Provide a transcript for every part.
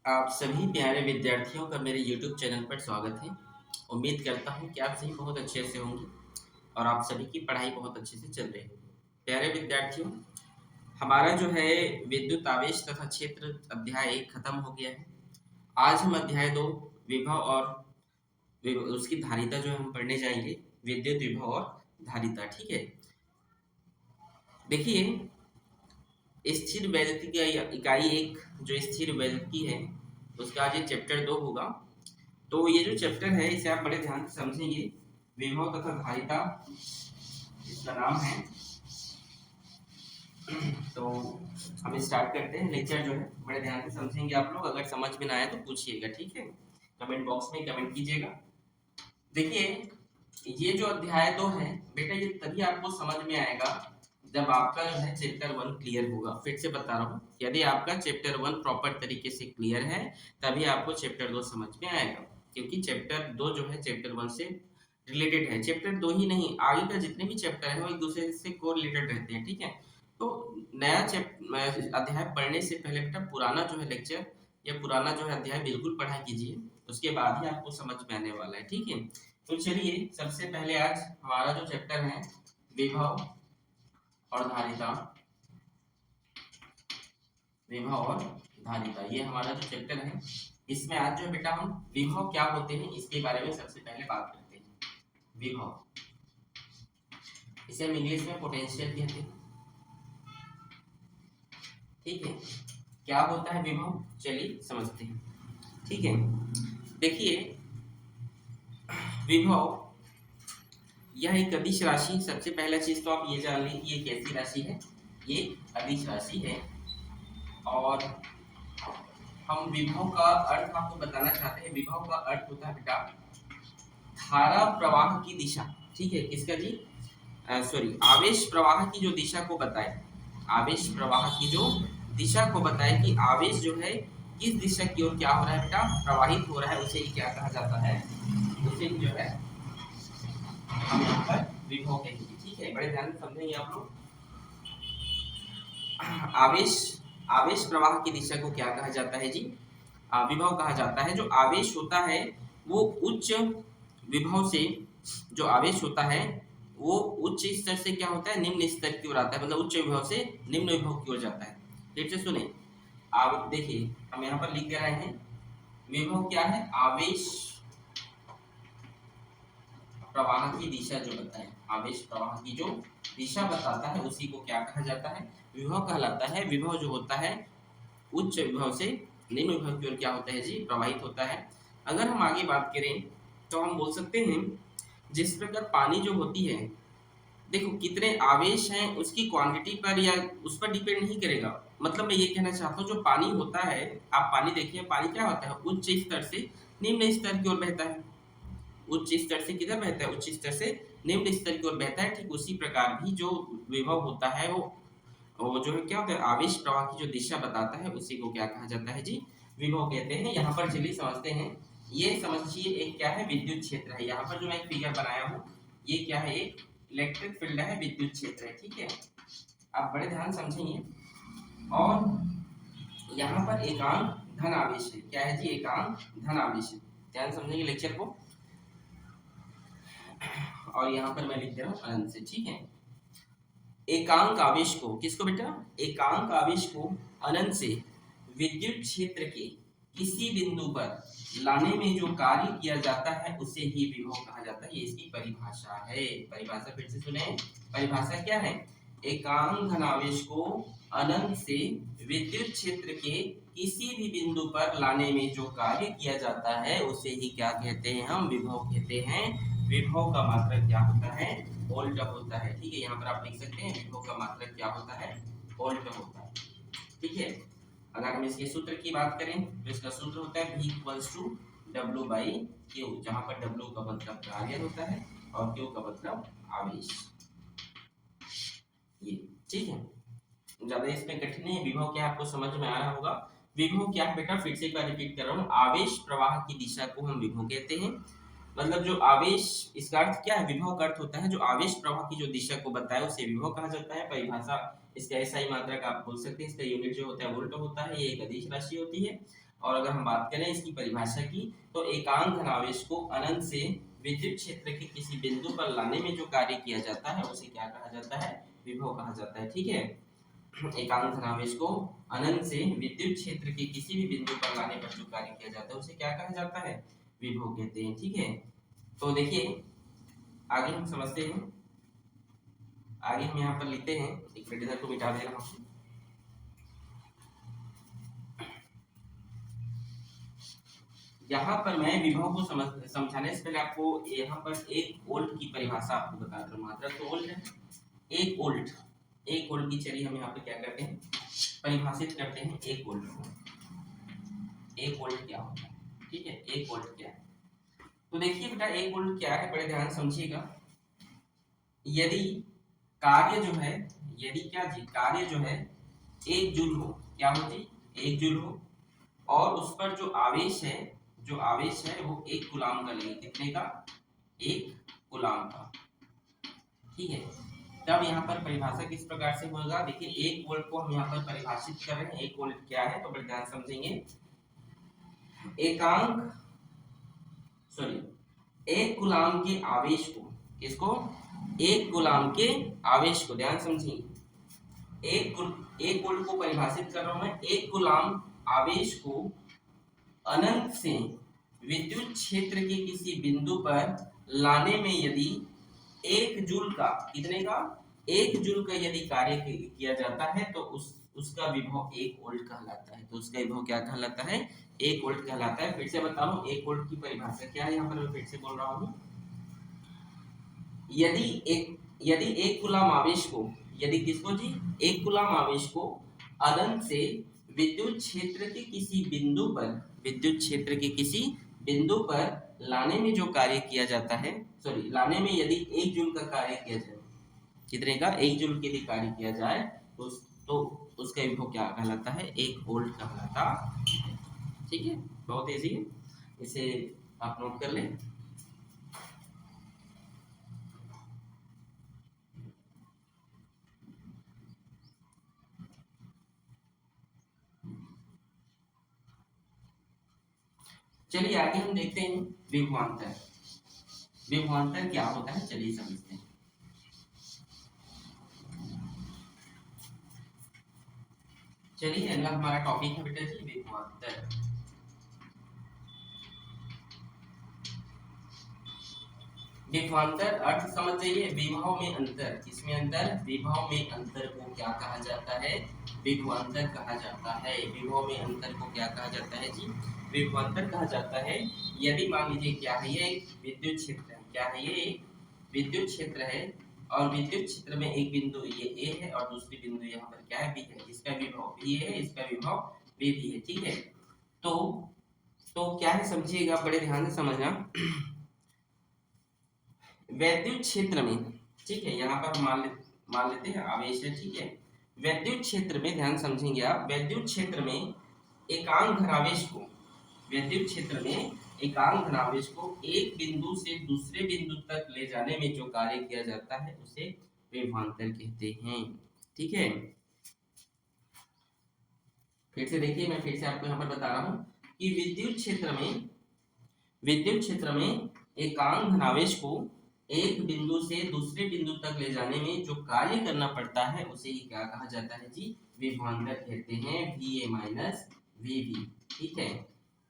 आप सभी प्यारे विद्यार्थियों का मेरे YouTube चैनल पर स्वागत है। उम्मीद करता हूँ कि आप सभी बहुत अच्छे से होंगे और आप सभी की पढ़ाई बहुत अच्छे से चल रही होगी। प्यारे विद्यार्थियों, हमारा जो है विद्युत आवेश तथा क्षेत्र अध्याय 1 खत्म हो गया है। आज हम अध्याय 2 विभव और उसकी धारिता जो है हम पढ़ने जाएंगे। विद्युत विभव और धारिता, ठीक है। देखिए, स्थिर वैद्युति की इकाई एक जो स्थिर वैद्युति है उसका आज ये चैप्टर 2 होगा। तो ये जो चैप्टर है इसे आप बड़े ध्यान से समझेंगे। विभव तथा धारिता इसका नाम है। तो हम स्टार्ट करते हैं। लेक्चर जो है बड़े ध्यान से समझेंगे आप लोग। अगर समझ में ना आए तो पूछिएगा, ठीक है। कमेंट बॉक्स में कमेंट कीजिएगा। देखिए, ये जो अध्याय 2 है बेटा, ये तभी आपको समझ में आएगा जब आपका जो है चैप्टर 1 क्लियर होगा। फिर से बता रहा हूँ, यदि आपका चैप्टर 1 प्रॉपर तरीके से क्लियर है तभी आपको चैप्टर 2 समझ में आएगा। क्योंकि चैप्टर 2 जो है चैप्टर 1 से रिलेटेड है। चैप्टर 2 ही नहीं, आगे का जितने भी चैप्टर है वो एक दूसरे से कोरिलेटेड रहते हैं, ठीक है। तो नया अध्याय पढ़ने से पहले बेटा पुराना जो है लेक्चर या पुराना जो है अध्याय बिल्कुल पढ़ा कीजिए। उसके बाद ही आपको समझ में आने वाला है, ठीक है। तो चलिए, सबसे पहले आज हमारा जो चैप्टर है विभव और धारिता। विभव और धारिता ये हमारा जो चैप्टर है, इसमें आज जो बेटा हम विभव क्या होते हैं इसके बारे में सबसे पहले बात करते हैं। विभव, इसे हम इंग्लिश में पोटेंशियल कहते हैं, ठीक है। क्या होता है विभव, चलिए समझते हैं, ठीक है। देखिए, विभव यह एक अदिश राशि। सबसे पहला चीज तो आप ये जान लें कि ये कैसी राशि है, ये अदिश राशि है। और हम विभव का अर्थ आपको बताना चाहते हैं। विभव का अर्थ होता है बेटा धारा प्रवाह की दिशा, ठीक है। किसका जी, सॉरी, आवेश प्रवाह की जो दिशा को बताए। आवेश प्रवाह की जो दिशा को बताए कि आवेश जो है किस दिशा की ओर क्या हो रहा है बेटा, प्रवाहित हो रहा है, उसे ही क्या कहा जाता है, उसे ही जो है हम यहाँ पर विभव कहेंगे, ठीक है। बड़े ध्यान से समझेंगे आप लोग। आवेश प्रवाह की दिशा को क्या कहा जाता है जी, विभव कहा जाता है। जो आवेश होता है वो उच्च विभव से, जो आवेश होता है वो उच्च स्तर से क्या होता है, निम्न स्तर की ओर आता है। मतलब उच्च विभव से निम्न विभव की ओर जाता है। फिर से सुने, आप देखिए, हम यहाँ पर लिख दे रहे हैं विभव क्या है, आवेश प्रवाह की दिशा जो बताए। आवेश प्रवाह की जो दिशा बताता है उसी को क्या कहा जाता है, विभव कहलाता है। विभव जो होता है उच्च विभव से निम्न विभव की ओर क्या होता है जी, प्रवाहित होता है। अगर हम आगे बात करें तो हम बोल सकते हैं जिस प्रकार पानी जो होती है, देखो कितने आवेश हैं उसकी क्वांटिटी पर या उस पर डिपेंड नहीं करेगा। मतलब मैं ये कहना चाहता हूँ जो पानी होता है, आप पानी देखिए, पानी क्या होता है, उच्च स्तर से निम्न स्तर की ओर बहता है। उच्च स्तर से किधर बहता है, उच्च स्तर से निम्न स्तर की ओर बहता है। ठीक उसी प्रकार भी जो विभव होता है वो जो है क्या होता है, आवेश प्रवाह की जो दिशा बताता है उसी को क्या कहा जाता है जी, विभव कहते हैं। यहाँ पर चलिए समझते हैं। ये समझिए एक क्या है, विद्युत क्षेत्र है। यहाँ पर जो मैं एक फिगर बनाया हूँ ये क्या है, एक इलेक्ट्रिक फील्ड है, विद्युत क्षेत्र है, ठीक है। आप बड़े ध्यान समझेंगे। और यहाँ पर एकांक धन आवेश है। क्या है जी, एकांक धन आवेश है। ध्यान समझेंगे लेक्चर को। और यहाँ पर मैं लिख दे रहा हूँ अनंत से, ठीक है। एकांक आवेश को, किसको बेटा, एकांक आवेश को अनंत से विद्युत क्षेत्र के किसी बिंदु पर लाने में जो कार्य किया जाता है उसे ही विभव कहा जाता है। ये इसकी परिभाषा है। परिभाषा फिर से सुने, परिभाषा क्या है, एकांक धन आवेश को अनंत से विद्युत क्षेत्र के किसी भी बिंदु पर लाने में जो कार्य किया जाता है उसे ही क्या कहते हैं, हम विभव कहते हैं। विभव का मात्रक क्या होता है, वोल्ट होता है, ठीक है। यहाँ पर आप लिख सकते हैं विभव का मात्रक क्या होता है, वोल्ट होता है, ठीक है। अगर हम इसके सूत्र की बात करें तो इसका सूत्र होता है V = W/Q, जहाँ पर W का मतलब कार्य होता है और Q का मतलब आवेश। ये ठीक है, ज्यादा इसमें कठिन नहीं है। विभव क्या आपको समझ में आ रहा होगा। विभव क्या है बेटा, फिर से एक बार रिपीट कर रहा हूँ, आवेश प्रवाह की दिशा को हम विभव कहते हैं। मतलब जो आवेश, इसका अर्थ क्या है, विभव का अर्थ होता है जो आवेश प्रवाह की जो दिशा को बताए उसे विभव कहा जाता है। परिभाषा इसका ऐसा ही मात्रक आप बोल सकते हैं। इसका यूनिट जो होता है वोल्ट होता है। ये एक अदिश राशि होती है। और अगर हम बात करें इसकी परिभाषा की, तो एकांक धनावेश को अनंत से विद्युत क्षेत्र के किसी बिंदु पर लाने में जो कार्य किया जाता है उसे क्या कहा जाता है? विभव कहा जाता है। ठीक है, एकांक धनावेश को अनंत से विद्युत क्षेत्र के किसी भी बिंदु पर लाने पर जो कार्य किया जाता है उसे क्या कहा जाता है? विभव कहते हैं। ठीक है, तो देखिए आगे हम समझते हैं। आगे हम यहाँ पर लिखते हैं, एक मिनट इधर को मिटा दे रहा हूँ। यहाँ पर मैं विभव को समझाने से पहले आपको यहाँ पर एक वोल्ट की परिभाषा आपको बता दूं। मात्रक तो वोल्ट है, एक वोल्ट की चलिए हम यहाँ पे क्या करते हैं, परिभाषित करते हैं एक वोल्ट को। एक वोल्ट क्या होता है? ठीक है, एक वोल्ट क्या है? तो देखिए बेटा, एक वोल्ट क्या है, बड़े ध्यान समझिएगा। यदि कार्य जो है, यदि क्या जी, कार्य जो है 1 जूल हो, क्या हो जी? 1 जूल हो, और उस पर जो आवेश है वो 1 कूलाम का लेंगे। कितने का? 1 कूलाम का। ठीक है, तब यहाँ पर परिभाषा किस प्रकार से होगा? देखिए 1 वोल्ट को हम यहाँ पर परिभाषित कर रहे हैं। 1 वोल्ट क्या है, तो बड़े ध्यान समझेंगे। एक कूलाम के आवेश को, किसको? 1 कूलाम के आवेश को, ध्यान समझिए। एक वोल्ट को परिभाषित कर रहा हूं मैं। 1 कूलाम आवेश को अनंत से विद्युत क्षेत्र के किसी बिंदु पर लाने में यदि 1 जूल का, कितने का? 1 जूल का यदि कार्य किया जाता है तो उसका विभव 1 वोल्ट कहलाता है। तो उसका विभव क्या कहलाता है? 1 वोल्ट कहलाता है। फिर से बता रहा हूं 1 वोल्ट की परिभाषा क्या है, यहाँ पर मैं फिर से बोल रहा हूँ। यदि एक कूलाम आवेश को, यदि किसको जी? 1 कूलाम आवेश को अनंत से विद्युत क्षेत्र के किसी बिंदु पर लाने में जो कार्य किया जाता है, लाने में यदि 1 जूल का कार्य किया जाए, कितने का? 1 जूल के लिए कार्य किया जाए तो उसका विभव क्या कहलाता है? 1 वोल्ट कहलाता है। ठीक है, बहुत इजी है, इसे आप नोट कर लें। चलिए आगे हम देखते हैं विभवांतर। विभवांतर क्या होता है, चलिए समझते हैं। चलिए अगला हमारा टॉपिक है बेटा जी विभवांतर। विभवांतर अर्थ समझ जाइए। विभव में अंतर, किसमें अंतर? विभव में अंतर को क्या कहा जाता है? विभवांतर कहा जाता है। विभव में अंतर को क्या कहा जाता है जी? विभवांतर कहा जाता है। यदि मान लीजिए क्या है, ये एक विद्युत क्षेत्र है, क्या है, ये एक विद्युत क्षेत्र है, और विद्युत क्षेत्र में एक बिंदु ये ए है और दूसरी बिंदु यहाँ पर क्या है, बी है, जिसका विभव बी है, इसका विभव बी भी है। ठीक है, तो क्या है समझिएगा, बड़े ध्यान से समझना। वैद्युत क्षेत्र में, ठीक है, यहाँ पर मान लेते हैं आवेश है। ठीक है, वैद्युत क्षेत्र में ध्यान समझेंगे आप। वैद्युत क्षेत्र में एकांक धनावेश को, वैद्युत क्षेत्र में एकांक धनावेश को एक बिंदु से दूसरे बिंदु तक ले जाने में जो कार्य किया जाता है उसे विभवांतर कहते हैं। ठीक है, फिर से देखिए, मैं फिर से आपको यहाँ पर बता रहा हूँ कि विद्युत क्षेत्र में एकांक धनावेश को एक बिंदु से दूसरे बिंदु तक ले जाने में जो कार्य करना पड़ता है उसे ही क्या कहा जाता है जी? विभवांतर कहते हैं। VA minus VB। ठीक है,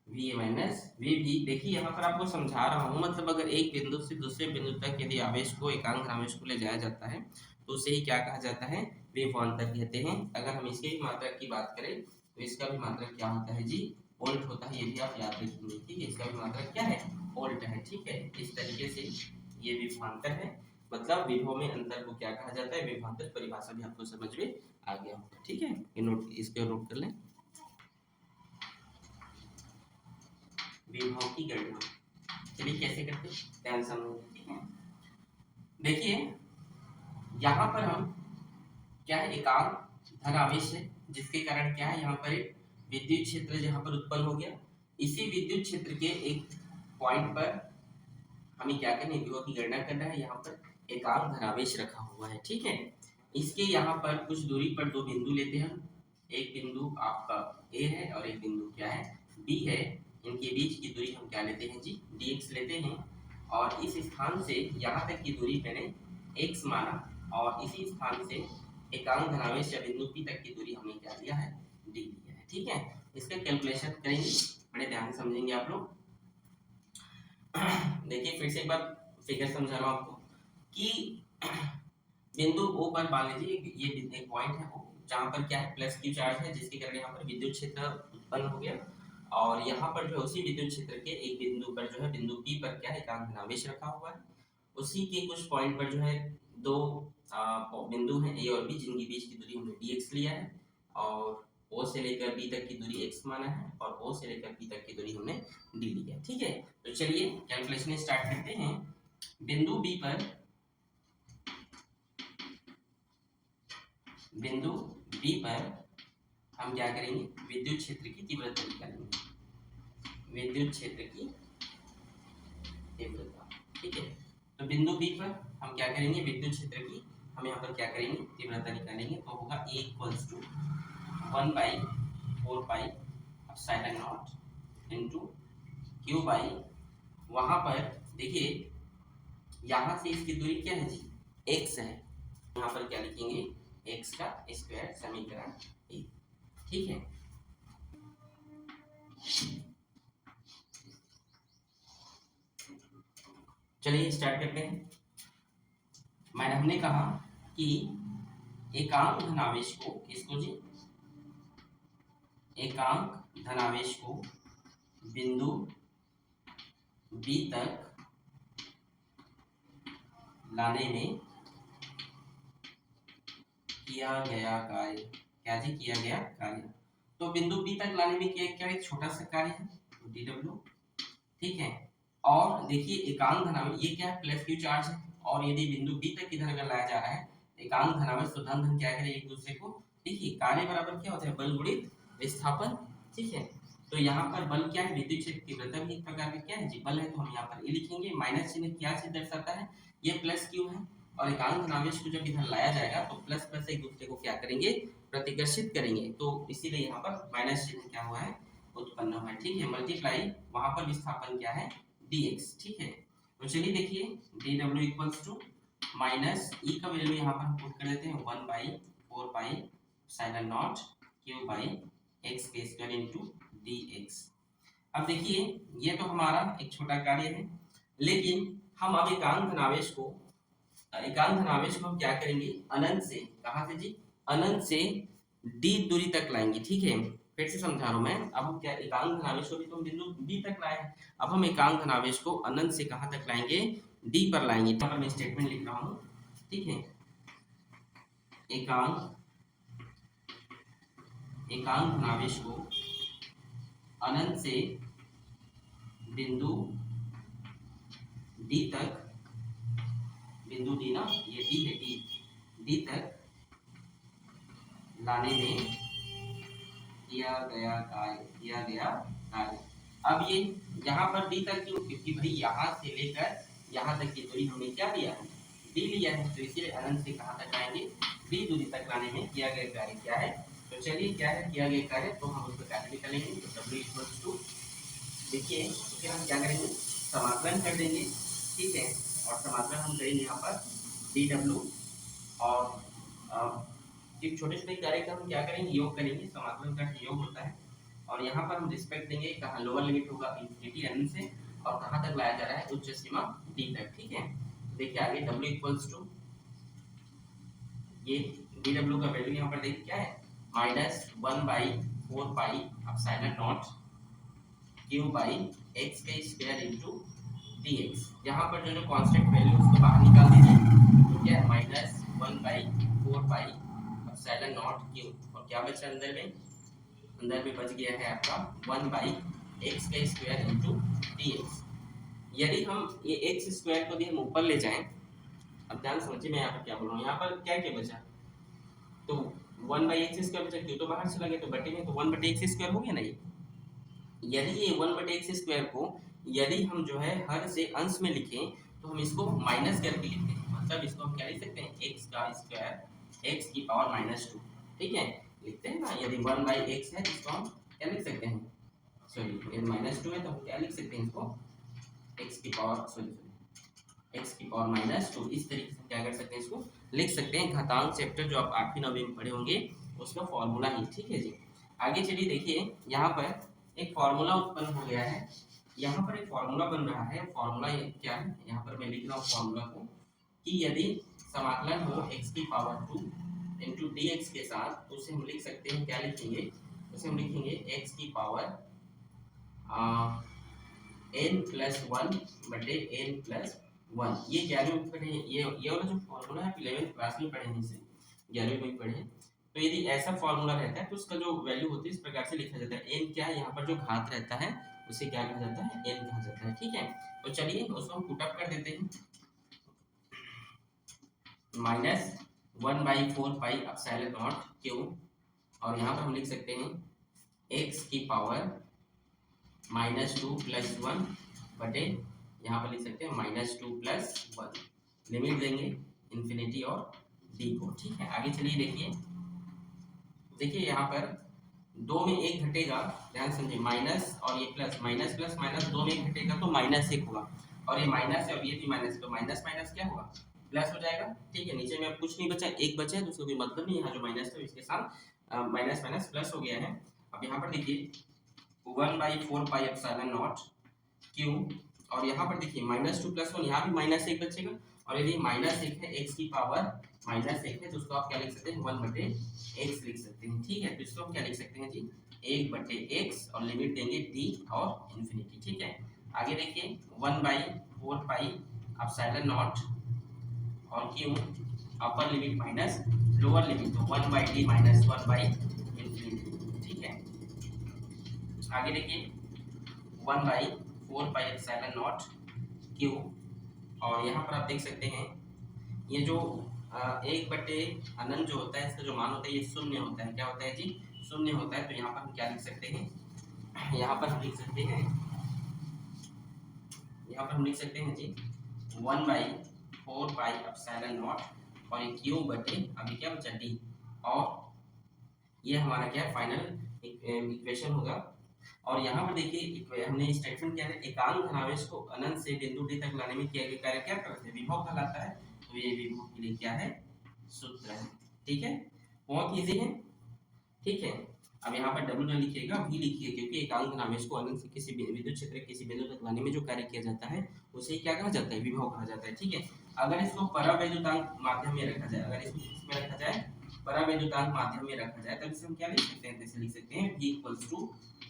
VA माइनस VB। देखिए यहाँ पर आपको समझा रहा हूँ, मतलब अगर एक बिंदु से दूसरे बिंदु तक यदि आवेश को, एकांक धनावेश को ले जाया जाता है तो उसे ही क्या कहा जाता है? विभवांतर कहते हैं। अगर हम इसके भी मात्रक की बात करें तो इसका भी मात्रक क्या होता है जी? वोल्ट होता है। ये भी आप याद रखेंगे। ठीक है, इसका भी मात्रक क्या है? वोल्ट है। ठीक है, इस तरीके से ये विभवांतर है। मतलब विभव में अंतर को क्या कहा जाता है? विभवांतर। परिभाषा भी आपको समझ में आ गया होगा। ठीक है, इसको नोट कर लें। विभव की गणना चलिए कैसे करते हैं, ध्यान समझिए। ठीक है, देखिए यहाँ पर हम क्या है, एकांक धनावेश है, जिसके कारण क्या है, यहाँ पर एक विद्युत क्षेत्र जहाँ पर उत्पन्न हो गया। इसी विद्युत क्षेत्र के एक पॉइंट पर हमें क्या करना है, विभव की गणना करना है। यहाँ पर एकांक धनावेश रखा हुआ है। ठीक है, इसके यहाँ पर कुछ दूरी पर दो बिंदु लेते हैं। एक बिंदु आपका ए है और एक बिंदु क्या है, बी है, इनके बीच की दूरी हम क्या लेते हैं जी, dx लेते हैं। और इस स्थान से यहाँ तक की दूरी मैंने x माना, और इसी स्थान से एकांक धनावेश या बिंदु P तक की दूरी हमने क्या लिया है, d लिया है। ठीक है, इसका कैलकुलेशन करेंगे, बड़े ध्यान से समझेंगे आप लोग। देखिए फिर से एक बार फिगर समझा रहा हूँ आपको कि बिंदु O पर मान लीजिए ये एक पॉइंट है O, जहाँ पर क्या है प्लस क्यू चार्ज है, जिसके कारण यहाँ पर विद्युत क्षेत्र उत्पन्न हो गया। और यहाँ पर जो है उसी विद्युत क्षेत्र के एक बिंदु पर जो है बिंदु P पर क्या है एकांक धनावेश रखा हुआ है। उसी के कुछ पॉइंट पर जो है दो बिंदु हैं A और B, जिनके बीच की दूरी हमने dx लिया है, और O से लेकर B तक की दूरी x माना है, और O से लेकर P तक की दूरी हमने d लिया है। ठीक है, तो चलिए कैलकुलेशन स्टार्ट करते हैं। बिंदु B पर हम क्या करेंगे, विद्युत क्षेत्र की तीव्रता निकालेंगे, विद्युत क्षेत्र की तीव्रता। ठीक है, तो बिंदु B पर हम क्या करेंगे, विद्युत क्षेत्र की हम यहाँ पर क्या करेंगे, तीव्रता निकालेंगे। तो होगा A equals to 1/4 pi epsilon nought into Q by, वहां पर देखिए यहाँ से इसकी दूरी क्या है जी, x है, यहाँ पर क्या लिखेंगे, x का स्क्वायर, समीकरण 1। ठीक है, चलिए स्टार्ट करते हैं। हमने कहा कि एकांक धनावेश को, किसको जी, एकांक धनावेश को बिंदु B तक लाने में किया गया कार्य, क्या जी, किया गया कार्य। तो बिंदु B तक लाने में क्या एक छोटा सा कार्य है, dw। ठीक है, और देखिए एकांक धनावेश ये क्या है, प्लस क्यू चार्ज है, और यदि बिंदु B तक इधर अगर लाया जा रहा है एकांक धनावेश, तो धन धन क्या करें एक दूसरे को, देखिए कार्य बराबर क्या होता है, बल गुणित विस्थापन। ठीक है, तो यहाँ पर बल क्या है, विद्युत क्षेत्र की तीव्रता भी एक प्रकार का क्या है जी, बल है, तो हम यहाँ पर ए लिखेंगे। माइनस चिन्ह क्या चीज दर्शाता है, ये प्लस क्यू है, और एकांक धनावेश को जब इधर लाया जाएगा तो प्लस प्लस एक दूसरे को क्या करेंगे, प्रतिकर्षित करेंगे, तो इसीलिए यहाँ पर माइनस चिन्ह क्या हुआ है, उत्पन्न हुआ है। ठीक है, मल्टीप्लाई वहां पर विस्थापन क्या है, dx। ठीक है, तो चलिए देखिए dw इक्वल्स टू माइनस ई का वैल्यू यहाँ पर हम पुट कर देते हैं 1/4 pi epsilon not q by x के स्क्वायर इनटू dx। अब देखिए ये तो हमारा एक छोटा कार्य है, लेकिन हम अब एकांक धनावेश को हम क्या करेंगे, अनंत से, कहां से जी, अनंत से d दूरी तक लाएंगे। ठीक है, फिर से समझा रहा हूं मैं, अब हम क्या एकांक धनावेश को भी तो हम बिंदु B तक लाए हैं, अब हम एकांक धनावेश को अनंत से कहां तक लाएंगे, D पर लाएंगे। यहाँ पर मैं स्टेटमेंट लिख रहा हूं। ठीक है, एकांक धनावेश को अनंत से बिंदु D तक, बिंदु D ना, ये D है, D तक लाने में किया गया कार्य। अब ये यहाँ पर D तक क्यों, क्योंकि भाई यहाँ से लेकर यहाँ तक की दूरी हमने क्या लिया है, D लिया है, तो इसीलिए अनंत से कहाँ तक आएंगे, D दूरी तक लाने में किया गया कार्य क्या है। तो चलिए क्या है किया गया कार्य, तो हम उसको कार्य निकालेंगे। तो W इक्वल्स टू, देखिए फिर हम क्या करेंगे, समाकलन कर देंगे। ठीक है, और समाकलन हम करेंगे यहाँ पर dw, और एक छोटे छोटे कार्य का हम क्या करेंगे, योग करेंगे, समाकलन का योग होता है, और यहाँ पर हम रिस्पेक्ट देंगे, कहाँ लोअर लिमिट होगा इंफिनिटी अनंत से, और कहाँ तक लाया जा रहा है, उच्च सीमा D तक। ठीक है, देखिए आगे W इक्वल्स टू, ये dw का वैल्यू यहाँ पर देखिए क्या है, -1/4 pi epsilon not q by x के स्क्वायर इनटू dx। यहाँ पर जो कांस्टेंट वैल्यू उसको बाहर निकाल दीजिए, तो क्या है -1/4 पाई एप्सिलॉन नॉट q, और क्या बचा अंदर में बच गया है आपका 1/x का स्क्वायर इनटू dx। यदि हम ये x स्क्वायर को भी हम ऊपर ले जाएं, अब ध्यान समझिए मैं यहाँ पर क्या बोल रहा हूँ, यहाँ पर क्या क्या बचा, तो 1/x स्क्वायर बचा, क्यों तो बाहर चला गया, तो बटे में तो 1/x स्क्वायर हो गया ना। यदि ये 1/x स्क्वायर को यदि हम जो है हर से अंश में लिखें, तो हम इसको माइनस करके लिखते हैं, मतलब इसको हम क्या लिख सकते हैं, x का स्क्वायर x की पावर -2। ठीक है, लिखते हैं ना, यदि 1/x है तो इसको हम क्या लिख सकते हैं, सॉरी n माइनस टू है तो हम क्या लिख सकते हैं इसको x की पावर x की पावर माइनस टू। इस तरीके से क्या कर सकते हैं इसको लिख सकते हैं। घातांक चैप्टर जो आप 8वीं 9वीं में पढ़े होंगे उसका फॉर्मूला ही, ठीक है जी। आगे चलिए देखिए यहाँ पर एक फॉर्मूला उत्पन्न हो गया है। यहाँ पर एक फॉर्मूला बन रहा है। फॉर्मूला क्या है, यहाँ पर मैं लिख रहा हूँ फॉर्मूला को कि यदि समाकलन हो x की पावर 2 इंटू डी एक्स के साथ, तो उसे हम लिख सकते हैं, क्या लिखेंगे, उसे हम लिखेंगे x की पावर n प्लस वन बटे n प्लस वन। ये 11वीं में पढ़े हैं, ये वाला जो फॉर्मूला है 11th क्लास में पढ़े हैं, इसे 11वीं में पढ़े हैं। तो यदि ऐसा फॉर्मूला रहता है तो उसका जो वैल्यू होती है इस प्रकार से लिखा जाता है। n क्या है, यहाँ पर जो घात रहता है उसे क्या कहा जाता है, n कहा जाता है, ठीक है। तो चलिए उसको हम पुट अप कर देते हैं। Minus 1/4 pi epsilon not Q, और यहाँ पर हम लिख सकते हैं x की पावर -2 प्लस 1 बटे, यहाँ पर लिख सकते हैं -2 प्लस 1। लिमिट देंगे इन्फिनिटी और d को, ठीक है। आगे चलिए देखिए यहाँ पर दो में एक घटेगा, ध्यान समझिए, माइनस और ये प्लस, माइनस प्लस माइनस दो में एक घटेगा तो -1 होगा, और ये माइनस है और ये भी माइनस, तो माइनस माइनस क्या होगा, प्लस हो जाएगा, ठीक है। नीचे में अब कुछ नहीं बचा, एक बचा है तो उसका कोई मतलब नहीं, यहाँ जो माइनस था इसके साथ माइनस माइनस प्लस हो गया है। अब यहाँ पर देखिए 1/4 पाई एप्सिलॉन नॉट क्यू, और यहाँ पर देखिए -2 प्लस 1, यहाँ भी -1 बचेगा, और यदि -1 है x की पावर -1 है तो उसको आप क्या लिख सकते हैं, 1 बटे x लिख सकते हैं, ठीक है। तो इसको हम क्या लिख सकते हैं जी, 1 बटे x, और लिमिट देंगे d और इन्फिनिटी, ठीक है। आगे देखिए 1/4 पाई एप्सिलॉन नॉट और q, upper limit minus lower limit, तो 1/d माइनस 1/इन्फिनिटी, ठीक है। आगे देखिए 1/4 पाई एप्सिलॉन नॉट क्यू, और यहाँ पर आप देख सकते हैं ये जो 1 बटे अनंत जो होता है इसका जो मान होता है ये शून्य होता है, क्या होता है जी, शून्य होता है। तो यहाँ पर हम क्या लिख सकते हैं, यहाँ पर हम लिख सकते हैं, यहाँ पर हम लिख सकते हैं जी 1/4 पाई एप्सिलॉन नॉट, और ये क्यू बटे अभी क्या बचा डी, और ये हमारा क्या है फाइनल इक्वेशन होगा। और यहाँ पर देखिए हमने स्टेटमेंट क्या है, एकांक धनावेश को अनंत से बिंदु डी तक लाने में किया गया कार्य क्या करते हैं, विभव कहलाता है। तो ये विभव के लिए क्या है, सूत्र है, ठीक है, बहुत इजी है, ठीक है। अब यहाँ पर डब्ल्यू न लिखिएगा, वी लिखिए, क्योंकि एकांक धनावेश को अनंत से किसी विद्युत क्षेत्र किसी बिंदु तक लाने में जो कार्य किया जाता है उसे क्या कहा जाता है, विभव कहा जाता है, ठीक है। अगर इसको परावैद्युतांक माध्यम में रखा जाए, अगर इसको इसमें रखा जाए परावैद्युतांक माध्यम में रखा जाए, तब इसे हम क्या लिख सकते हैं, जैसे लिख सकते हैं v =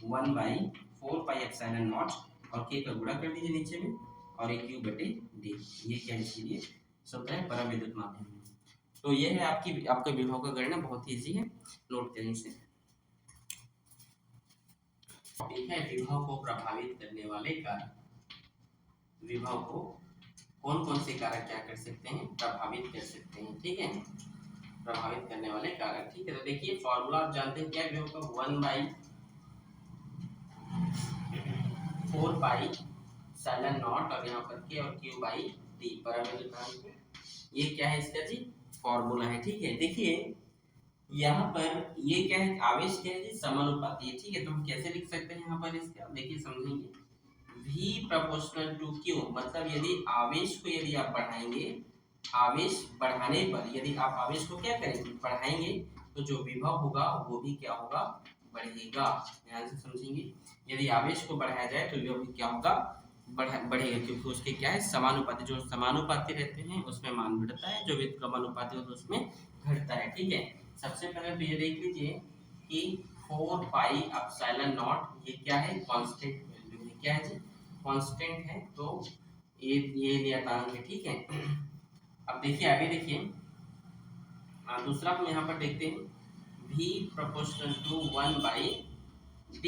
1/4 पाई एप्सिलॉन नॉट, और k का गुणा कर दीजिए नीचे में, और एक q बटे d, ये क्या है, इसके लिए सूत्र है परावैद्युत माध्यम में। तो ये है आपका विभव का गणना, बहुत इजी है, नोट करें इसे। टॉपिक है विभव को प्रभावित करने वाले कारक। विभव को कौन कौन से कारक क्या कर सकते हैं, प्रभावित कर सकते हैं, ठीक है, प्रभावित करने वाले कारक, ठीक है। तो देखिए फॉर्मूला आप जानते हैं क्या है विभव का, 1/4 पाई एप्सिलॉन नॉट, और यहाँ पर k और q बाई d, परावैद्युतांक, ये क्या है इसका जी फॉर्मूला है, ठीक है। देखिए यहाँ पर ये क्या है, आवेश क्या है जी, समानुपाती है, ठीक है। तो हम कैसे लिख सकते हैं यहाँ पर इसका, देखिए समझेंगे, v प्रोपोर्शनल टू q, मतलब यदि आवेश को यदि आप बढ़ाएंगे, आवेश बढ़ाने पर यदि आप आवेश को क्या करेंगे, बढ़ाएंगे, तो जो विभव होगा वो भी क्या होगा, बढ़ेगा। ध्यान से समझेंगे, यदि आवेश को बढ़ाया जाए तो विभव भी क्या होगा, बढ़ेगा, क्योंकि उसके क्या है समानुपाती, जो समानुपाती रहते हैं उसमें मान बढ़ता है, जो व्युत्क्रमानुपाती होता है उसमें घटता है, ठीक है। सबसे पहले तो ये देख लीजिए कि 4 पाई एप्सिलॉन नॉट ये क्या है, कांस्टेंट वैल्यू है, क्या है जी, कांस्टेंट है, तो ये नियतांक है, ठीक है। अब देखिए आगे देखिए, दूसरा हम यहाँ पर देखते हैं v प्रोपोर्शनल टू 1/d,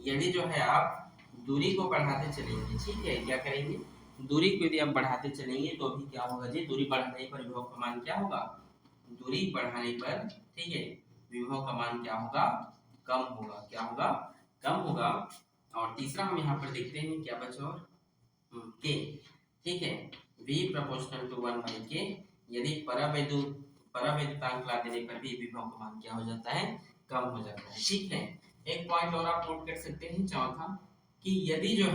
यदि जो है आप दूरी को बढ़ाते चलेंगे, ठीक है, क्या करेंगे, दूरी को यदि आप बढ़ाते चलेंगे तो भी क्या होगा जी, दूरी बढ़ाने पर विभव का मान क्या होगा, दूरी बढ़ाने पर, ठीक है, विभव का मान क्या होगा, कम होगा, क्या होगा, कम होगा। और तीसरा हम यहाँ पर देखते हैं क्या बचा, और k, ठीक है, v प्रोपोर्शनल टू 1/k, यदि परावैद्युतांक ला देने पर भी विभव का मान क्या हो जाता है, कम हो जाता है, ठीक है। एक पॉइंट और आप नोट कर सकते हैं चौथा, कि यदि जो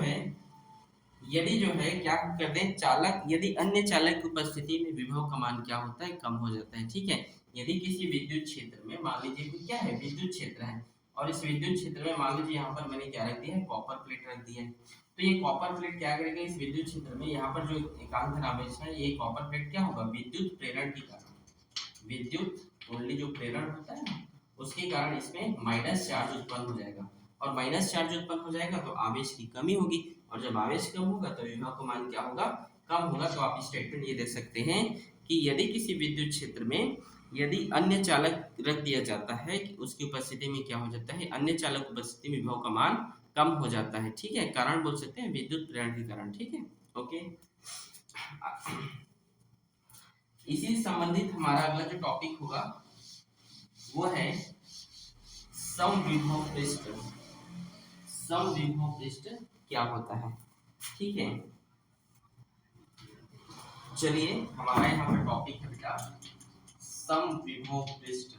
है क्या करते हैं चालक, यदि अन्य चालक की उपस्थिति में विभव का मान क्या होता है, कम हो जाता है। ठीक है, यदि किसी विद्युत क्षेत्र में मान लीजिए कि क्या है, विद्युत क्षेत्र है, और इस विद्युत क्षेत्र में मान लीजिए यहाँ पर मैंने क्या रख दिया है, कॉपर प्लेट रख दी है। तो ये कॉपर प्लेट क्या करेगा, इस विद्युत क्षेत्र में यहाँ पर जो एकांक धनावेश है, ये कॉपर प्लेट क्या होगा, विद्युत प्रेरण के कारण, विद्युत ओनली जो प्रेरण होता है ना, उसके कारण इसमें माइनस चार्ज उत्पन्न हो जाएगा, और माइनस चार्ज उत्पन्न हो जाएगा तो आवेश की कमी होगी, और जब आवेश कम होगा तो विभव का मान क्या होगा, कम होगा। तो आप स्टेटमेंट ये दे सकते हैं कि यदि किसी विद्युत क्षेत्र में यदि अन्य चालक रख दिया जाता है कि उसकी उपस्थिति में क्या हो जाता है, अन्य चालक उपस्थिति में विभव का मान कम हो जाता है। ठीक है, कारण बोल सकते हैं विद्युत प्रेरण के कारण। ठीक है, ओके। इसी से संबंधित हमारा अगला जो टॉपिक होगा वो है समविभव पृष्ठ। समविभव पृष्ठ क्या होता है, ठीक है। चलिए हमारा यहाँ पर टॉपिक है बेटा समविभव पृष्ठ।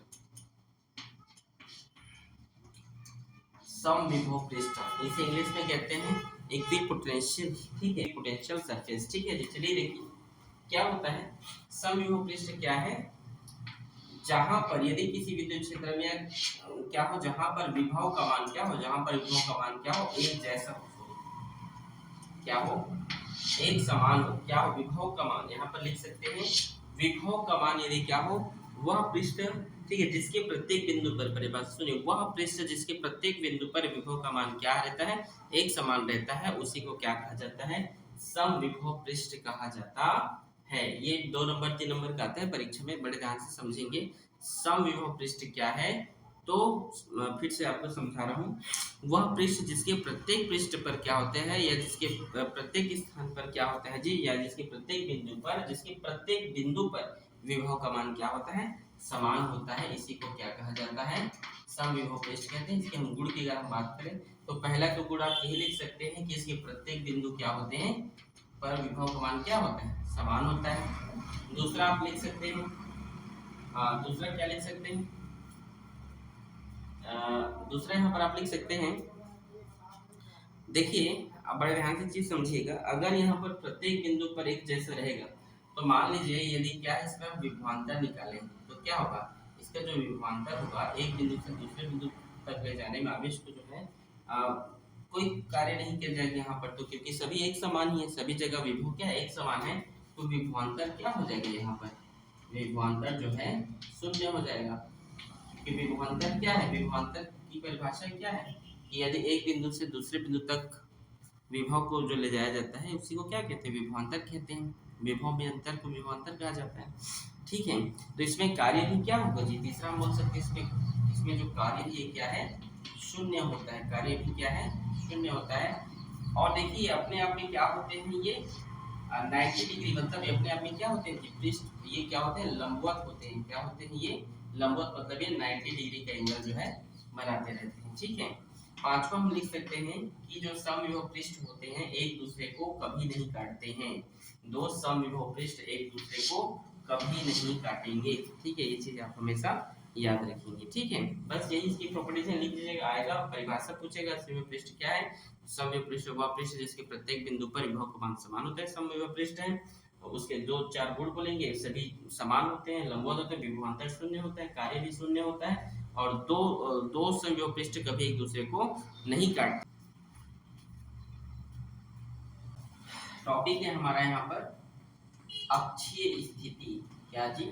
समविभव पृष्ठ इसे इंग्लिश में कहते हैं इक्विपोटेंशियल, ठीक है, पोटेंशियल सरफेस। ठीक है, चलिए देखिए क्या होता है। समविभव पृष्ठ क्या है, जहां पर यदि किसी विद्युत क्षेत्र में क्या हो, जहां पर विभव का मान क्या हो, जहां पर विभव का मान क्या हो, एक जैसा हो, क्या हो, एक समान हो, क्या हो, विभव का मान। यहाँ पर लिख सकते हैं विभव का मान यदि क्या हो, वह पृष्ठ, ठीक है, जिसके प्रत्येक बिंदु पर, पहले बात सुनिए, वह पृष्ठ जिसके प्रत्येक बिंदु पर विभव का मान क्या रहता है, एक समान रहता है, उसी को क्या कहा जाता है, समविभव पृष्ठ कहा जाता है। ये 2 नंबर 3 नंबर का आता है परीक्षा में, बड़े ध्यान से समझेंगे समविभव पृष्ठ क्या है। तो फिर से आपको समझा रहा हूँ, वह पृष्ठ जिसके प्रत्येक पृष्ठ पर क्या होता है, या जिसके प्रत्येक स्थान पर क्या होता है जी, या जिसके प्रत्येक बिंदु पर, जिसके प्रत्येक बिंदु पर विभव का मान क्या होता है, समान होता है, इसी को क्या कहा जाता है, समविभव पृष्ठ कहते हैं। इसके हम गुण की अगर हम बात करें तो पहला तो गुण आप यही लिख सकते हैं कि इसके प्रत्येक बिंदु क्या होते हैं, पर विभव का मान क्या होता है, समान होता है। दूसरा आप लिख सकते हैं, दूसरा क्या लिख सकते हैं, दूसरा यहाँ पर आप लिख सकते हैं, देखिए आप बड़े ध्यान से चीज समझिएगा, अगर यहाँ पर प्रत्येक बिंदु पर एक जैसा रहेगा तो मान लीजिए यदि क्या है, इसका विभवांतर निकालें तो क्या होगा, इसका जो विभवांतर होगा एक बिंदु से दूसरे बिंदु तक ले जाने में आवेश को जो है कोई कार्य नहीं किया जाएगा यहाँ पर, तो क्योंकि सभी एक समान ही है, सभी जगह विभव क्या है, एक समान है, तो विभवांतर क्या हो जाएगा, यहाँ पर विभवांतर जो है शून्य हो जाएगा। कि विभवांतर क्या है, विभवांतर की परिभाषा क्या है कि यदि एक बिंदु से दूसरे बिंदु तक विभव को जो ले जाया जाता है उसी को क्या कहते हैं, विभवांतर कहते हैं। विभव में अंतर को विभवांतर कहा जाता है। ठीक है, तो इसमें कार्य भी क्या होगा जी, तीसरा हम बोल सकते हैं इसमें जो कार्य है क्या है, शून्य होता है, कार्य भी क्या है, शून्य होता है। और देखिए अपने आप में क्या होते हैं ये 90 डिग्री, मतलब अपने आप में क्या होते हैं पृष्ठ, ये क्या होते हैं, लंबवत होते हैं, क्या होते हैं ये, लंबवत, मतलब ये 90 डिग्री का एंगल जो है बनाते रहते हैं। ठीक है, पांचवा हम लिख सकते हैं कि जो समविभव पृष्ठ होते हैं एक दूसरे को कभी नहीं काटते हैं। दो समविभव पृष्ठ एक दूसरे को कभी नहीं काटेंगे। ठीक है, ये चीज आप हमेशा याद रखेंगे। ठीक है, बस यही इसकी प्रॉपर्टीज लिख लीजिएगा, आएगा परिभाषा पूछेगा समविभव पृष्ठ क्या है, समविभव पृष्ठ वह पृष्ठ जिसके प्रत्येक बिंदु पर विभव का मान समान होता है, समविभव पृष्ठ है। उसके 2-4 गुण बोलेंगे, सभी समान होते हैं, लंबवत होते हैं, विभवांतर शून्य होता है, कार्य भी शून्य होता है, और दो समविभव पृष्ठ कभी एक दूसरे को नहीं काटते। टॉपिक है हमारा यहाँ पर अक्षीय स्थिति। क्या जी,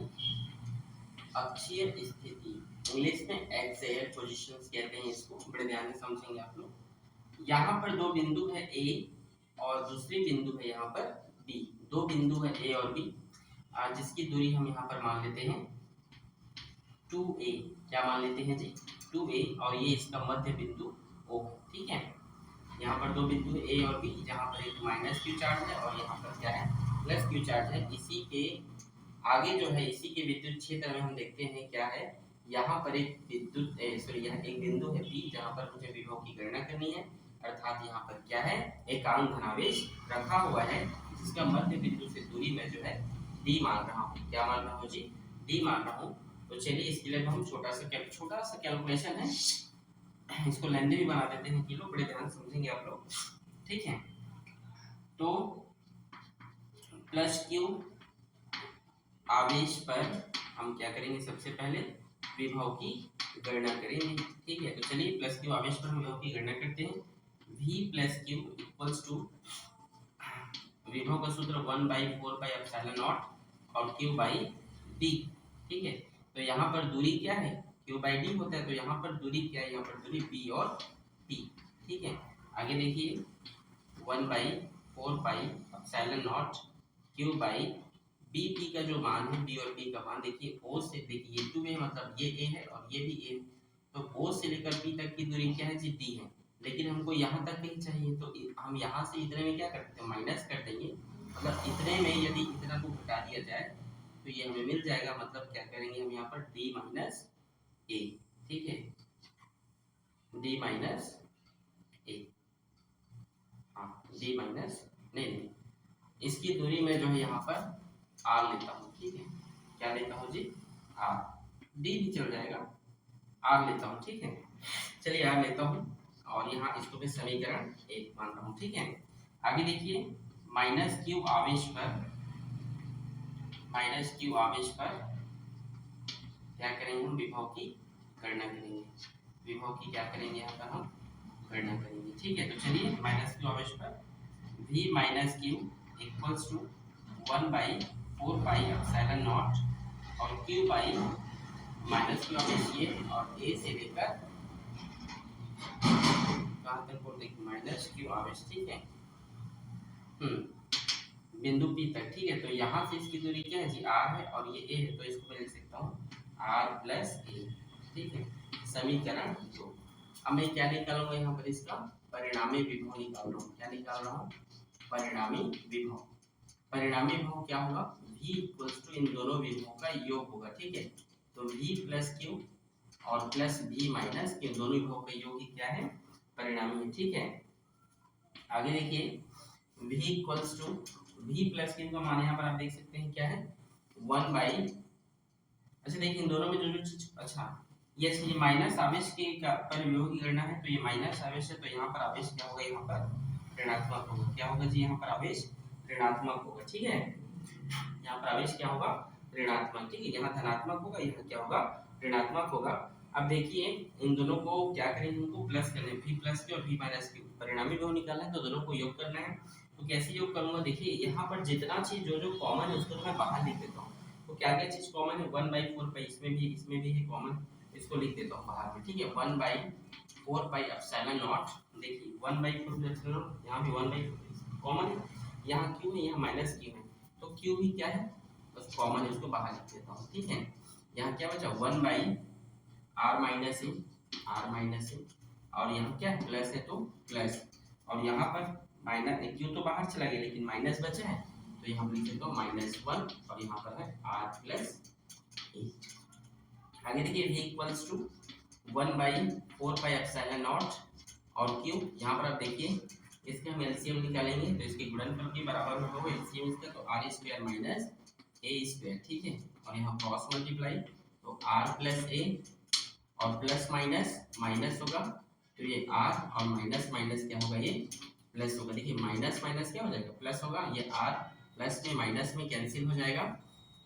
अक्षीय स्थिति, इंग्लिश में एक्सियल पोजीशंस कहते हैं इसको, बड़े ध्यान से समझेंगे आप लोग। यहाँ पर दो बिंदु है ए और दूसरी बिंदु है यहाँ पर बी, दो बिंदु है ए और बी, जिसकी दूरी हम यहाँ पर मान लेते हैं 2a। क्या मान लेते हैं जी, 2a, और ये इसका मध्य बिंदु O है। ठीक है, यहाँ पर दो बिंदु है ए और बी, जहाँ पर एक माइनस क्यू चार्ज है और यहाँ पर क्या है, प्लस क्यू चार्ज है। इसी के आगे जो है, इसी के विद्युत क्षेत्र में हम देखते हैं क्या है, यहाँ पर एक विद्युत यहाँ एक बिंदु है बी, जहाँ पर मुझे विभव की गणना करनी है, अर्थात यहाँ पर क्या है, एकांक धनावेश रखा हुआ है, जिसका मध्य बिंदु से दूरी में जो है डी मान रहा हूँ। क्या मान रहा हूँ जी, डी मान रहा हूँ। तो चलिए इसके लिए हम छोटा सा कैलकुलेशन है, इसको लेंदे भी बना देते हैं किलो, बड़े ध्यान से समझेंगे आप लोग, ठीक है। तो प्लस क्यू आवेश पर हम क्या करेंगे, सबसे पहले विभव की गणना करेंगे, ठीक है। तो चलिए प्लस क्यू आवेश पर हम विभव की गणना करते हैं। V plus Q equals to, विभव का सूत्र 1/4 पाई और Q बाई D, ठीक है। तो यहाँ पर दूरी क्या है, Q बाई D होता है, तो यहाँ पर दूरी क्या है, यहाँ पर दूरी B और T, ठीक है। आगे देखिए 1/4 पाई Q बाई बी पी का जो मान है, बी और पी का मान देखिए, ओ से देखिए ये 2 है, मतलब ये ए है और ये भी ए है, तो ओ से लेकर पी तक की दूरी क्या है जी, डी है। लेकिन हमको यहाँ तक नहीं चाहिए, तो हम यहाँ से इतने में क्या करते हैं, माइनस कर देंगे। मतलब इतने में यदि इतना को घटा दिया जाए तो ये हमें मिल जाएगा, मतलब क्या करेंगे हम यहाँ पर डी माइनस ए, ठीक है, डी माइनस ए, हाँ डी माइनस, नहीं इसकी दूरी में जो है यहाँ पर आर लेता हूँ, ठीक है। क्या लेता हूँ जी, आर, डी भी चल जाएगा, आर लेता हूँ, ठीक है। चलिए आर लेता हूँ और यहाँ इसको मैं समीकरण 1 मान रहा हूँ, ठीक है। आगे देखिए माइनस क्यू आवेश पर क्या करेंगे, हम विभव की गणना करेंगे, विभव की क्या करेंगे यहाँ पर हम गणना करेंगे, ठीक है। तो चलिए माइनस क्यू आवेश पर V minus Q equals to 1/4 pi epsilon nought और Q बाई माइनस क्यू आवेश ये और A से लेकर कहाँ तक बोल देखिए माइनस क्यू आवेश, ठीक है, बिंदु P तक, ठीक है। तो यहाँ से इसकी दूरी क्या है जी, R है और ये A है, तो इसको मैं लिख सकता हूँ R प्लस A, ठीक है, समीकरण 2। अब मैं क्या निकालूंगा यहाँ पर, इसका परिणामी विभव निकाल रहा हूँ। क्या निकाल रहा हूँ, परिणामी विभव। परिणामी विभव क्या होगा, V इक्वल्स टू इन दोनों विभवों का योग होगा, ठीक है। तो V प्लस क्यू और प्लस V माइनस क्यू, दोनों विभवों का योग ही क्या है, परिणामी है, ठीक है। आगे देखिए V equals to, V plus Q का मान यहाँ पर आप देख सकते हैं क्या है, 1 बाई, अच्छा देखिए इन दोनों में जो चीज, अच्छा ये माइनस आवेश के पर विभव की गणना है, तो ये माइनस आवेश है, तो यहाँ पर आवेश क्या होगा, यहाँ पर ऋणात्मक होगा। क्या होगा जी, यहाँ पर आवेश ऋणात्मक होगा, ठीक है। यहाँ पर आवेश क्या होगा, ऋणात्मक, ठीक है। यहाँ धनात्मक होगा, यहाँ क्या होगा, ऋणात्मक होगा। अब देखिए इन दोनों को क्या करेंगे, इनको प्लस करना है, V प्लस क्यू और V माइनस क्यू, परिणामी विभव निकालना है, तो दोनों को योग करना है। तो कैसे योग करूंगा, देखिए यहाँ पर जितना चीज जो जो कॉमन है उसको तो मैं बाहर लिख देता हूँ। तो क्या क्या चीज कॉमन है, 1/4 पाई, इसमें भी है कॉमन, इसको लिख देता हूँ बाहर में, ठीक है। 1/4 पाई एप्सिलॉन नॉट, देखिए 1/4 एप्सिलॉन, यहाँ भी 1/4 कॉमन है, यहाँ क्यू है, यहाँ माइनस क्यू है, तो क्यू भी क्या है, बस कॉमन है, उसको बाहर लिख देता हूँ, ठीक है। यहाँ क्या बचा, 1/r माइनस ए, r माइनस ए, और यहाँ क्या है प्लस है, तो प्लस, और यहाँ पर माइनस क्यू तो बाहर चला गया लेकिन माइनस बचा है, तो यहाँ लिख देता हूँ -1 और यहाँ पर है r प्लस ए। आगे देखिए v equals to 1/4 pi epsilon nought और q, यहाँ पर आप देखिए इसके हम एलसीएम निकालेंगे, तो इसके गुणनफल के बराबर में होगा एलसीएम इसका, तो r square minus a square, ठीक है। और यहाँ क्रॉस मल्टीप्लाई, तो r प्लस a और प्लस माइनस माइनस होगा, तो ये r और माइनस माइनस क्या होगा, ये प्लस होगा। देखिए माइनस माइनस क्या हो जाएगा, प्लस होगा, ये r प्लस में माइनस में कैंसिल हो जाएगा,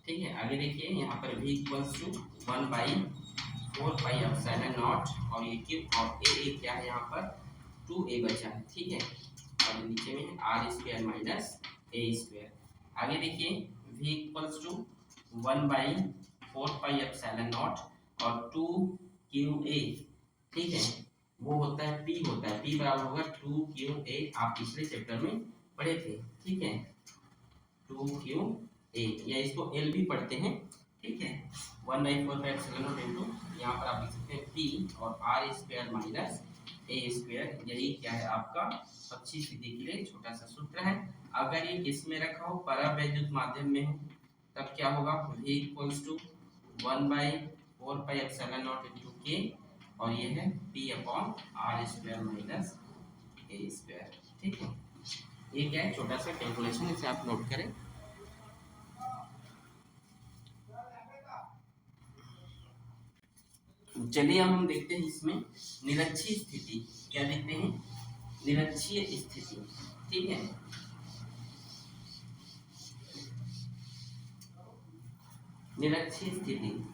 ठीक है। आगे देखिए यहाँ पर v equals to 1/4 pi epsilon nought और ये q और a क्या है, यहाँ पर 2a बचा है, ठीक है। और नीचे में r square minus a square. आगे देखिए v equals to 1/4 pi epsilon nought और 2qa, ठीक है, वो होता है p, होता है p बराबर होगा 2qa, आप पिछले चैप्टर में पढ़े थे, ठीक है, 2qa, या इसको l भी पढ़ते हैं, ठीक है। 1/4 पाई एप्सिलॉन नॉट इनटू, यहाँ पर आप लिख सकते हैं p और r square minus a square, यही क्या है आपका पक्षी स्थिति के लिए छोटा सा सूत्र है। अगर ये किसमें रखा हो, परावैद्युत माध्यम में हो, तब क्या होगा, v equals to 1/4 pi epsilon nought into k और ये है p upon r square minus a square, ठीक है। ये क्या है, छोटा सा कैलकुलेशन, इसे आप नोट करें। चलिए हम देखते हैं इसमें निरक्षीय स्थिति। क्या देखते हैं? निरक्षीय स्थिति। ठीक है, निरक्षीय स्थिति।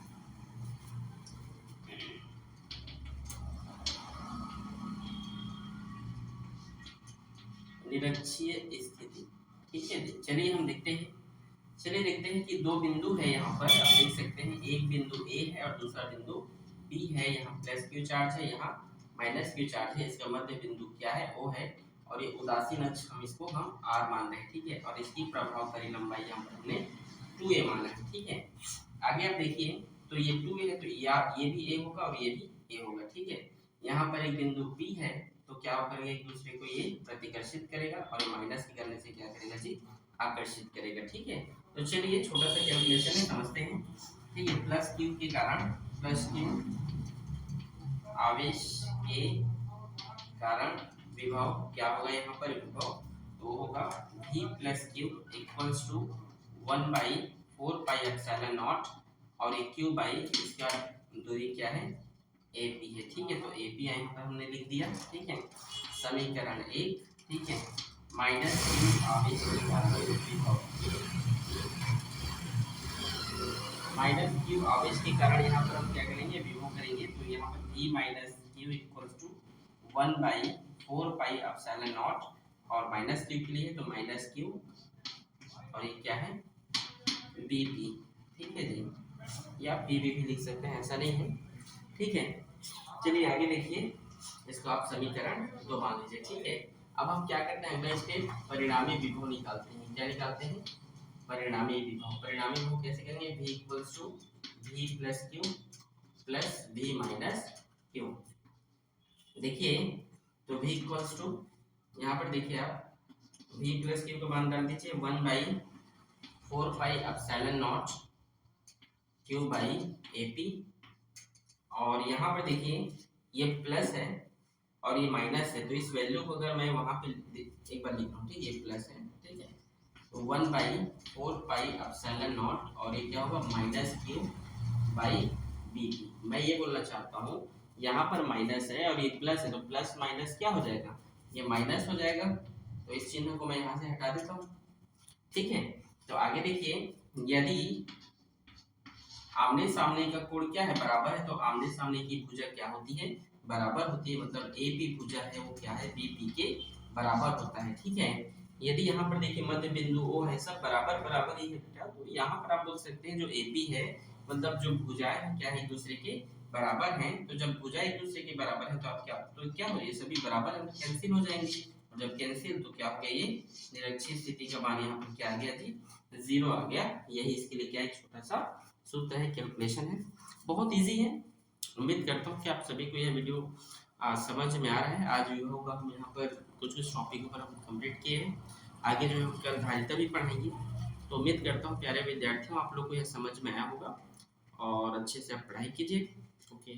निरक्षीय स्थिति। ठीक है, चलिए हम देखते हैं। चलिए देखते हैं कि दो बिंदु है यहाँ पर, आप देख सकते हैं एक बिंदु ए है और दूसरा बिंदु बी है। यहाँ प्लस क्यू चार्ज है, यहाँ माइनस क्यू चार्ज है। इसका मध्य बिंदु क्या है? ओ है। और ये उदासीन अक्ष हम इसको हम आर मान रहे हैं। ठीक है, और इसकी प्रभावकारी लंबाई यहाँ पर हमने 2a माना है। ठीक है, आगे आप देखिए, तो ये 2a है तो ये भी a होगा और ये भी a होगा। ठीक है, यहाँ पर एक बिंदु b है, तो क्या करेगा? एक दूसरे को ये प्रतिकर्षित करेगा और माइनस की करने से क्या करेगा जी? आकर्षित करेगा। ठीक है, तो चलिए छोटा सा कैलकुलेशन है, समझते हैं। ठीक है, प्लस क्यू के कारण, प्लस क्यू आवेश के कारण विभव क्या होगा? यहाँ पर विभव तो होगा v plus Q equals to 1/4πε0 और ये q बाई इसका दूरी क्या है? AP है। ठीक है, तो AP यहाँ पर हमने लिख दिया। ठीक है, समीकरण 1। ठीक है, माइनस क्यू आवेश के कारण विभव, माइनस क्यू आवेश के कारण यहाँ पर हम क्या करेंगे? विभव करेंगे। तो यहाँ पर v minus Q equals to 1/4πε0 और माइनस क्यू के लिए तो माइनस क्यू और ये क्या है? BP। ठीक है जी, या PB भी लिख सकते हैं, ऐसा नहीं है। ठीक है, चलिए आगे देखिए, इसको आप समीकरण 2 मान लीजिए। ठीक है, अब हम क्या करते हैं? अगला स्टेप परिणामी विभव निकालते हैं। क्या निकालते हैं? परिणामी विभव। परिणामी विभव कैसे करेंगे? v equals to v plus Q plus v minus Q. देखिए, तो v इक्वल्स टू, यहाँ पर देखिए आप v प्लस क्यू का मान डाल दीजिए 1/4πε0 q बाई AP। और यहाँ पर देखिए ये प्लस है और ये माइनस है, तो इस वैल्यू को अगर मैं वहाँ पे एक बार लिख रहा हूँ। ठीक है, ये प्लस है। ठीक है, तो 1/4πε0 और ये क्या होगा? Minus Q by BP। मैं ये बोलना चाहता हूँ, यहाँ पर माइनस है और ये प्लस है, तो प्लस माइनस क्या हो जाएगा? ये माइनस हो जाएगा। तो इस चिन्ह को मैं यहाँ से हटा देता हूँ। ठीक है, तो आगे देखिए, यदि आमने सामने का कोण क्या है? बराबर है, तो आमने सामने की भुजा क्या होती है? बराबर होती है। मतलब AP भुजा है वो क्या है? BP के बराबर होता है। ठीक है, यदि यहाँ पर देखिए मध्य बिंदु O है, सब बराबर बराबर ही है बेटा, तो यहाँ पर आप बोल सकते हैं जो AP है, मतलब जो भुजाएं हैं क्या है? एक दूसरे के बराबर हैं। तो जब भुजा एक दूसरे के बराबर है तो आप क्या हो? ये सभी बराबर है, कैंसिल हो जाएंगे। और जब कैंसिल तो क्या हो गया? ये निरक्षीय स्थिति का मान यहाँ पर क्या आ गया जी? 0 आ गया। यही इसके लिए क्या एक छोटा सा सूत्र है, कैलकुलेशन है, बहुत इजी है। उम्मीद करता हूँ कि आप सभी को यह वीडियो समझ में आ रहा है। आज भी होगा, हम यहाँ पर कुछ टॉपिकों पर हम कंप्लीट किए हैं। आगे जो है कल धारिता भी पढ़ाएंगे। तो उम्मीद करता हूँ प्यारे विद्यार्थियों आप लोग को यह समझ में आया होगा और अच्छे से आप पढ़ाई कीजिए। ओके।